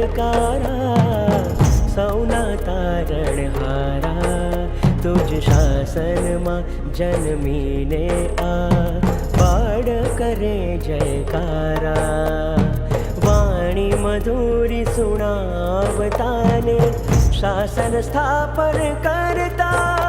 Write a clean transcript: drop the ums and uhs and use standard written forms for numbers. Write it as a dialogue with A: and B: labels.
A: जयकारा सौना तारणहारा तुझ शासनमा जन्मीने आ पाड करे जयकारा वाणी मधुरी सुनावताने शासन स्थापन करता